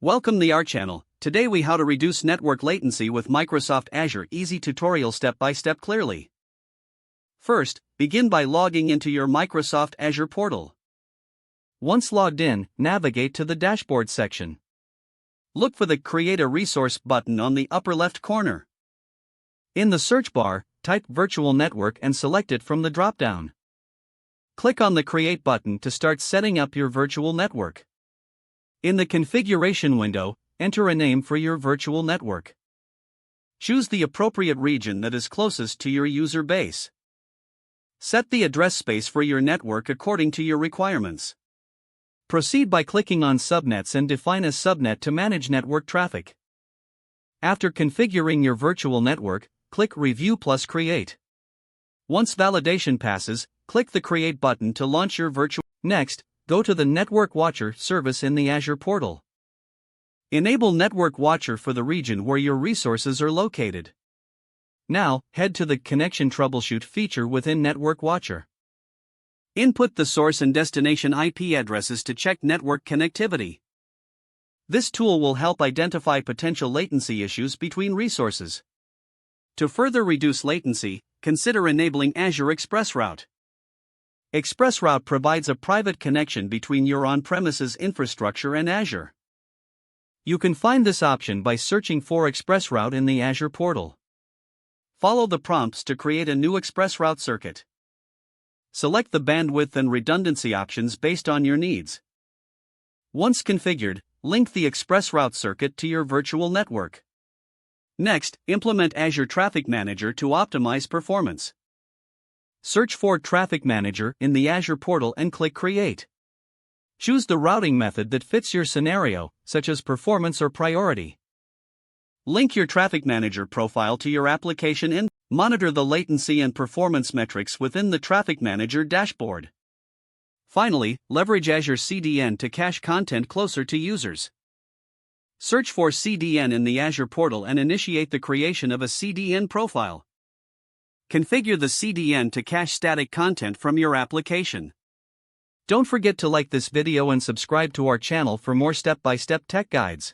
Welcome to our channel. Today we how to reduce network latency with Microsoft Azure. Easy tutorial step-by-step clearly. First, begin by logging into your Microsoft Azure portal. Once logged in, navigate to the dashboard section. Look for the Create a Resource button on the upper left corner. In the search bar, type Virtual Network and select it from the drop-down. Click on the Create button to start setting up your virtual network. In the configuration window, enter a name for your virtual network. Choose the appropriate region that is closest to your user base. Set the address space for your network according to your requirements. Proceed by clicking on Subnets and define a subnet to manage network traffic. After configuring your virtual network, click Review plus Create. Once validation passes, click the Create button to launch your virtual. Next, go to the Network Watcher service in the Azure portal. Enable Network Watcher for the region where your resources are located. Now, head to the Connection Troubleshoot feature within Network Watcher. Input the source and destination IP addresses to check network connectivity. This tool will help identify potential latency issues between resources. To further reduce latency, consider enabling Azure ExpressRoute. ExpressRoute provides a private connection between your on-premises infrastructure and Azure. You can find this option by searching for ExpressRoute in the Azure portal. Follow the prompts to create a new ExpressRoute circuit. Select the bandwidth and redundancy options based on your needs. Once configured, link the ExpressRoute circuit to your virtual network. Next, implement Azure Traffic Manager to optimize performance. Search for Traffic Manager in the Azure portal and click Create. Choose the routing method that fits your scenario, such as performance or priority. Link your Traffic Manager profile to your application and monitor the latency and performance metrics within the Traffic Manager dashboard. Finally, leverage Azure CDN to cache content closer to users. Search for CDN in the Azure portal and initiate the creation of a CDN profile. Configure the CDN to cache static content from your application. Don't forget to like this video and subscribe to our channel for more step-by-step tech guides.